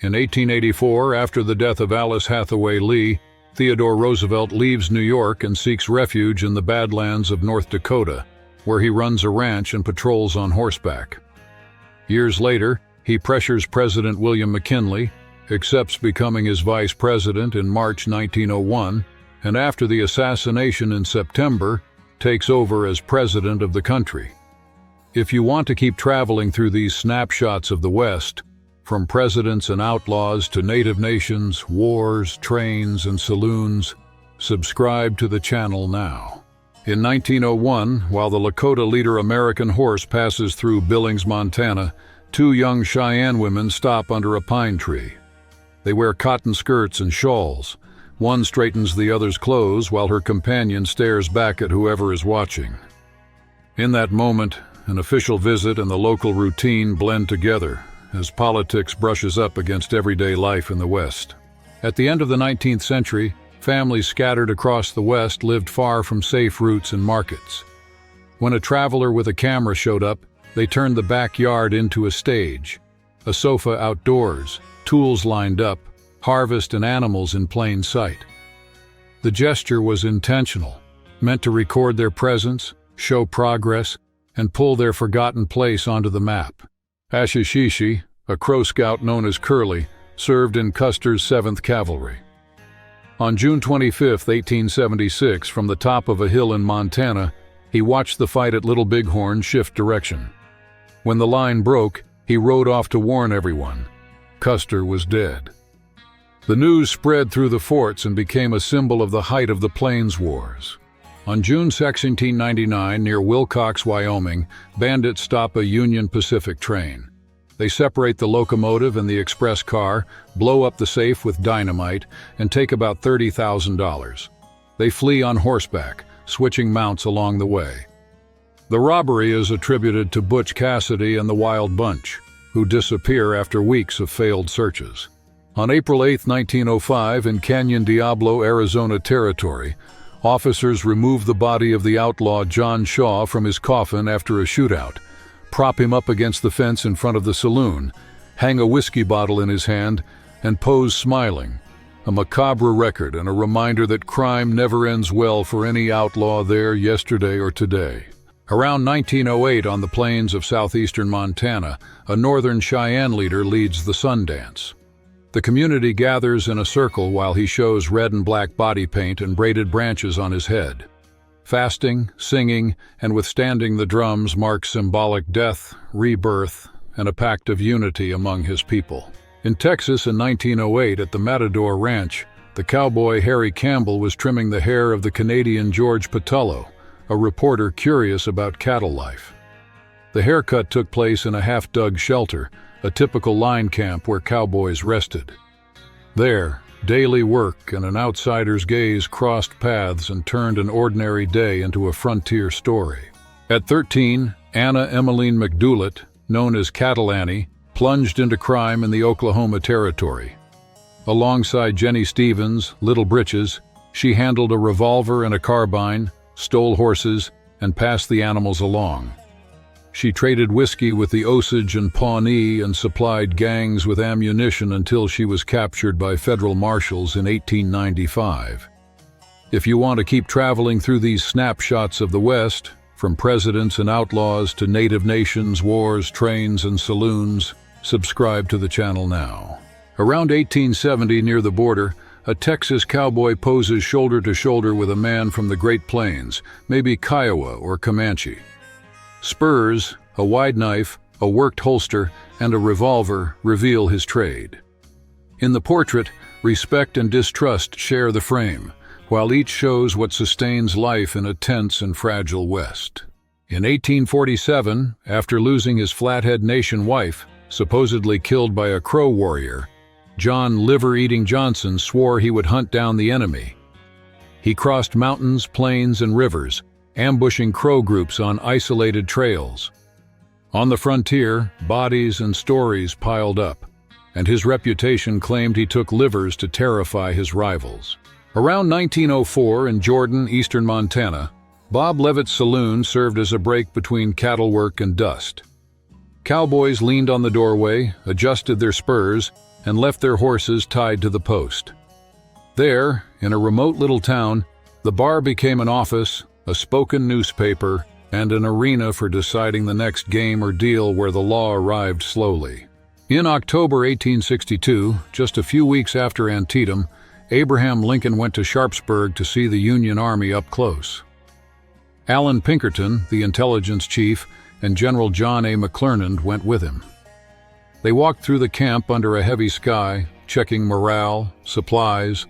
In 1884, after the death of Alice Hathaway Lee, Theodore Roosevelt leaves New York and seeks refuge in the Badlands of North Dakota, where he runs a ranch and patrols on horseback. Years later, he pressures President William McKinley, accepts becoming his vice president in March 1901, and after the assassination in September, takes over as president of the country. If you want to keep traveling through these snapshots of the West, from presidents and outlaws to native nations, wars, trains, and saloons, subscribe to the channel now. In 1901, while the Lakota Leader American horse passes through Billings, Montana, two young Cheyenne women stop under a pine tree. They wear cotton skirts and shawls. One straightens the other's clothes while her companion stares back at whoever is watching. In that moment, an official visit and the local routine blend together as politics brushes up against everyday life in the West. At the end of the 19th century, families scattered across the West lived far from safe routes and markets. When a traveler with a camera showed up, they turned the backyard into a stage. A sofa outdoors, tools lined up, harvest and animals in plain sight. The gesture was intentional, meant to record their presence, show progress, and pull their forgotten place onto the map. Ashishishi, a Crow Scout known as Curly, served in Custer's 7th Cavalry. On June 25, 1876, from the top of a hill in Montana, he watched the fight at Little Bighorn shift direction. When the line broke, he rode off to warn everyone. Custer was dead. The news spread through the forts and became a symbol of the height of the Plains Wars. On June 6, 1899, near Wilcox, Wyoming, bandits stop a Union Pacific train. They separate the locomotive and the express car, blow up the safe with dynamite, and take about $30,000. They flee on horseback, switching mounts along the way. The robbery is attributed to Butch Cassidy and the Wild Bunch, who disappear after weeks of failed searches. On April 8, 1905, in Canyon Diablo, Arizona Territory, officers remove the body of the outlaw John Shaw from his coffin after a shootout, prop him up against the fence in front of the saloon, hang a whiskey bottle in his hand, and pose smiling, a macabre record and a reminder that crime never ends well for any outlaw there yesterday or today. Around 1908, on the plains of southeastern Montana, a northern Cheyenne leader leads the Sundance. The community gathers in a circle while he shows red and black body paint and braided branches on his head. Fasting, singing, and withstanding the drums mark symbolic death, rebirth, and a pact of unity among his people. In Texas in 1908 at the Matador Ranch, the cowboy Harry Campbell was trimming the hair of the Canadian George Patullo, a reporter curious about cattle life. The haircut took place in a half-dug shelter, a typical line camp where cowboys rested. There, daily work and an outsider's gaze crossed paths and turned an ordinary day into a frontier story. At 13, Anna Emmeline McDoulet, known as Cattle Annie, plunged into crime in the Oklahoma Territory. Alongside Jenny Stevens, Little Britches, she handled a revolver and a carbine, stole horses, and passed the animals along. She traded whiskey with the Osage and Pawnee and supplied gangs with ammunition until she was captured by federal marshals in 1895. If you want to keep traveling through these snapshots of the West, from presidents and outlaws to native nations, wars, trains, and saloons, subscribe to the channel now. Around 1870, near the border, a Texas cowboy poses shoulder to shoulder with a man from the Great Plains, maybe Kiowa or Comanche. Spurs, a wide knife, a worked holster, and a revolver reveal his trade. In the portrait, respect and distrust share the frame, while each shows what sustains life in a tense and fragile West. In 1847, after losing his Flathead Nation wife, supposedly killed by a Crow warrior, John Liver-Eating Johnson swore he would hunt down the enemy. He crossed mountains, plains, and rivers, ambushing Crow groups on isolated trails. On the frontier, bodies and stories piled up, and his reputation claimed he took livers to terrify his rivals. Around 1904 in Jordan, eastern Montana, Bob Levitt's saloon served as a break between cattle work and dust. Cowboys leaned on the doorway, adjusted their spurs, and left their horses tied to the post. There, in a remote little town, the bar became an office, a spoken newspaper, and an arena for deciding the next game or deal where the law arrived slowly. In October 1862, just a few weeks after Antietam, Abraham Lincoln went to Sharpsburg to see the Union Army up close. Allen Pinkerton, the intelligence chief, and General John A. McClernand went with him. They walked through the camp under a heavy sky, checking morale, supplies,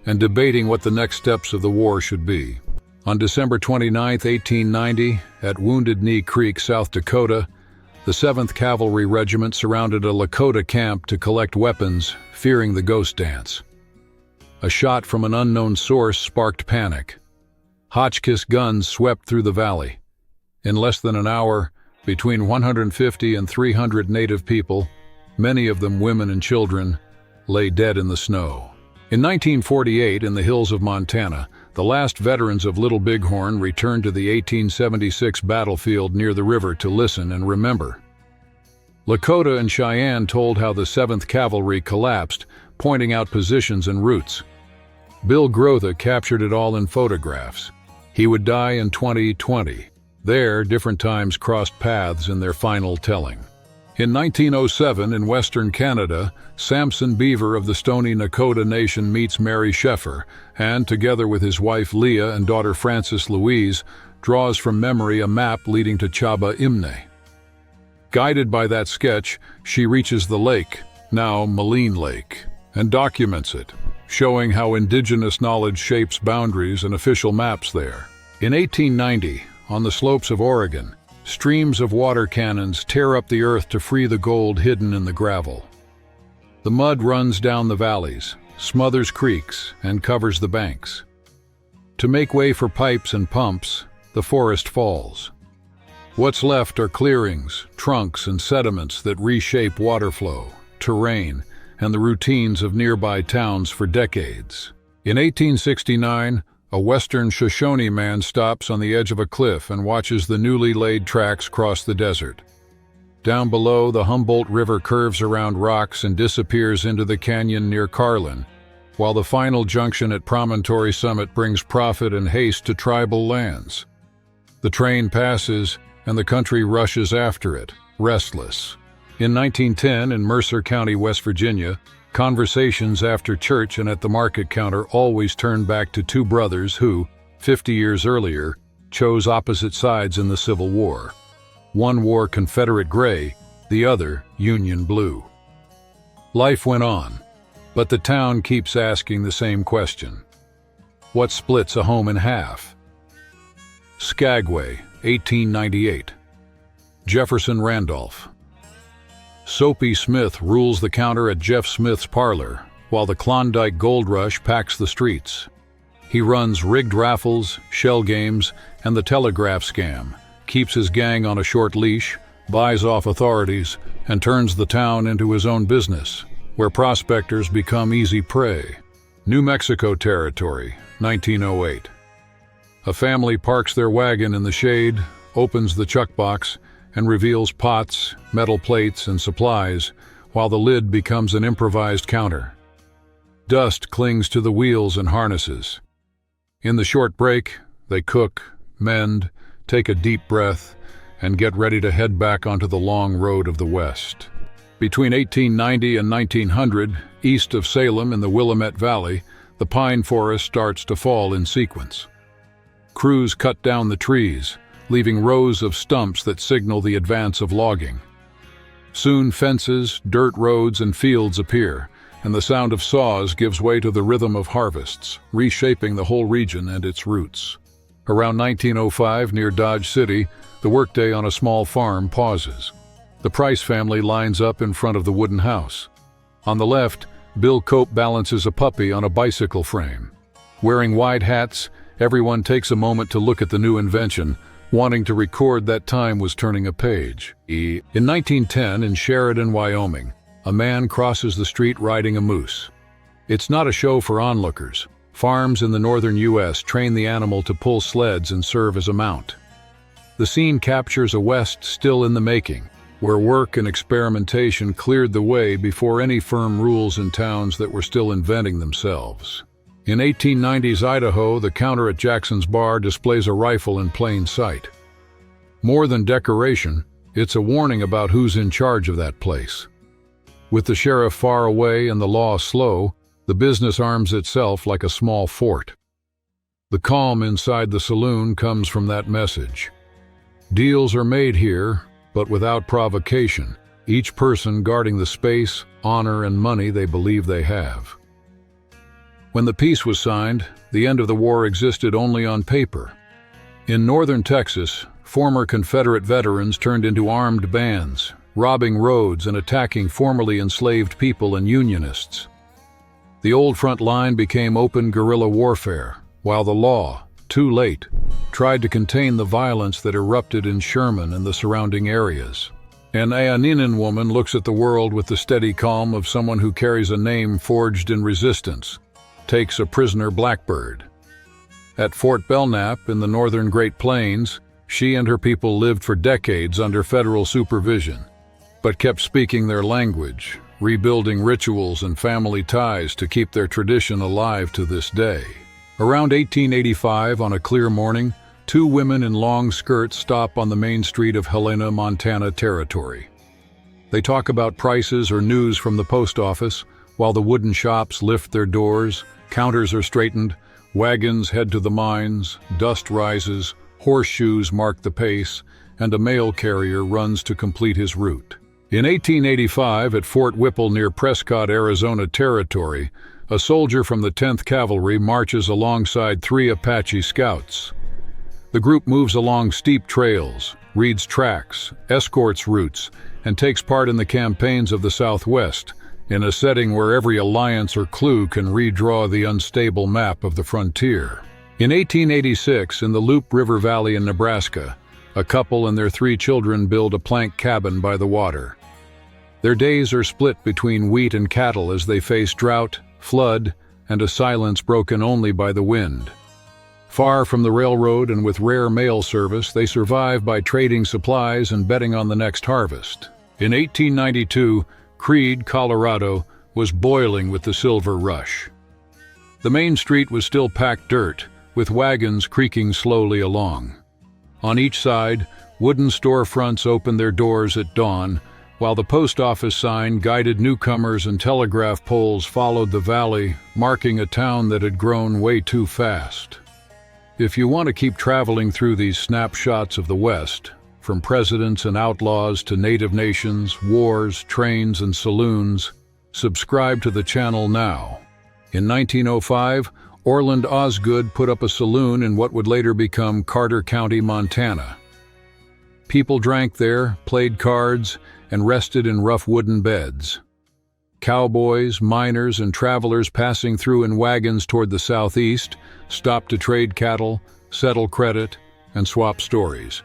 and debating what the next steps of the war should be. On December 29, 1890, at Wounded Knee Creek, South Dakota, the 7th Cavalry Regiment surrounded a Lakota camp to collect weapons, fearing the ghost dance. A shot from an unknown source sparked panic. Hotchkiss guns swept through the valley. In less than an hour, between 150 and 300 native people, many of them women and children, lay dead in the snow. In 1948, in the hills of Montana, the last veterans of Little Bighorn returned to the 1876 battlefield near the river to listen and remember. Lakota and Cheyenne told how the 7th Cavalry collapsed, pointing out positions and routes. Bill Grotha captured it all in photographs. He would die in 2020. There, different times crossed paths in their final telling. In 1907, in Western Canada, Samson Beaver of the Stoney Nakoda Nation meets Mary Sheffer, and, together with his wife Leah and daughter Frances Louise, draws from memory a map leading to Chaba Imne. Guided by that sketch, she reaches the lake, now Moline Lake, and documents it, showing how indigenous knowledge shapes boundaries and official maps there. In 1890, on the slopes of Oregon, streams of water cannons tear up the earth to free the gold hidden in the gravel. The mud runs down the valleys, smothers creeks, and covers the banks. To make way for pipes and pumps, the forest falls. What's left are clearings, trunks, and sediments that reshape water flow, terrain, and the routines of nearby towns for decades. In 1869, a Western Shoshone man stops on the edge of a cliff and watches the newly laid tracks cross the desert. Down below, the Humboldt River curves around rocks and disappears into the canyon near Carlin, while the final junction at Promontory Summit brings profit and haste to tribal lands. The train passes, and the country rushes after it, restless. In 1910, in Mercer County, West Virginia, conversations after church and at the market counter always turn back to two brothers who, 50 years earlier, chose opposite sides in the Civil War. One wore Confederate gray, the other Union blue. Life went on, but the town keeps asking the same question. What splits a home in half? Skagway, 1898. Jefferson Randolph. Soapy Smith rules the counter at Jeff Smith's parlor, while the Klondike Gold Rush packs the streets. He runs rigged raffles, shell games, and the telegraph scam, keeps his gang on a short leash, buys off authorities, and turns the town into his own business, where prospectors become easy prey. New Mexico Territory, 1908. A family parks their wagon in the shade, opens the chuck box, and reveals pots, metal plates, and supplies, while the lid becomes an improvised counter. Dust clings to the wheels and harnesses. In the short break, they cook, mend, take a deep breath, and get ready to head back onto the long road of the West. Between 1890 and 1900, east of Salem in the Willamette Valley, the pine forest starts to fall in sequence. Crews cut down the trees, leaving rows of stumps that signal the advance of logging. Soon fences, dirt roads, and fields appear, and the sound of saws gives way to the rhythm of harvests, reshaping the whole region and its roots. Around 1905, near Dodge City, the workday on a small farm pauses. The Price family lines up in front of the wooden house. On the left, Bill Cope balances a puppy on a bicycle frame. Wearing wide hats, everyone takes a moment to look at the new invention, wanting to record that time was turning a page. In 1910, in Sheridan, Wyoming, a man crosses the street riding a moose. It's not a show for onlookers. Farms in the northern U.S. train the animal to pull sleds and serve as a mount. The scene captures a West still in the making, where work and experimentation cleared the way before any firm rules in towns that were still inventing themselves. In 1890s Idaho, the counter at Jackson's Bar displays a rifle in plain sight. More than decoration, it's a warning about who's in charge of that place. With the sheriff far away and the law slow, the business arms itself like a small fort. The calm inside the saloon comes from that message. Deals are made here, but without provocation, each person guarding the space, honor, and money they believe they have. When the peace was signed, the end of the war existed only on paper. In northern Texas, former Confederate veterans turned into armed bands, robbing roads and attacking formerly enslaved people and Unionists. The old front line became open guerrilla warfare, while the law, too late, tried to contain the violence that erupted in Sherman and the surrounding areas. An Aaninan woman looks at the world with the steady calm of someone who carries a name forged in resistance, takes a prisoner blackbird. At Fort Belknap in the northern Great Plains, she and her people lived for decades under federal supervision, but kept speaking their language, rebuilding rituals and family ties to keep their tradition alive to this day. Around 1885, on a clear morning, two women in long skirts stop on the main street of Helena, Montana territory. They talk about prices or news from the post office, while the wooden shops lift their doors, counters are straightened, wagons head to the mines, dust rises, horseshoes mark the pace, and a mail carrier runs to complete his route. In 1885, at Fort Whipple near Prescott, Arizona territory, a soldier from the 10th Cavalry marches alongside 3 Apache scouts. The group moves along steep trails, reads tracks, escorts routes, and takes part in the campaigns of the Southwest, in a setting where every alliance or clue can redraw the unstable map of the frontier. In 1886, in the Loup River Valley in Nebraska, a couple and their 3 children build a plank cabin by the water. Their days are split between wheat and cattle as they face drought, flood, and a silence broken only by the wind. Far from the railroad and with rare mail service, they survive by trading supplies and betting on the next harvest. In 1892, Creede, Colorado, was boiling with the silver rush. The main street was still packed dirt, with wagons creaking slowly along. On each side, wooden storefronts opened their doors at dawn, while the post office sign guided newcomers and telegraph poles followed the valley, marking a town that had grown way too fast. If you want to keep traveling through these snapshots of the West, from presidents and outlaws to native nations, wars, trains, and saloons, subscribe to the channel now. In 1905, Orland Osgood put up a saloon in what would later become Carter County, Montana. People drank there, played cards, and rested in rough wooden beds. Cowboys, miners, and travelers passing through in wagons toward the southeast stopped to trade cattle, settle credit, and swap stories,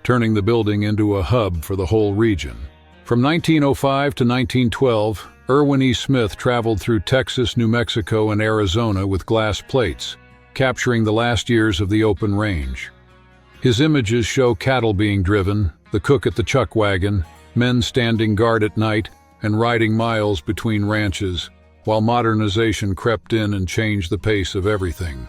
turning the building into a hub for the whole region. From 1905 to 1912, Irwin E. Smith traveled through Texas, New Mexico, and Arizona with glass plates, capturing the last years of the open range. His images show cattle being driven, the cook at the chuck wagon, men standing guard at night, and riding miles between ranches, while modernization crept in and changed the pace of everything.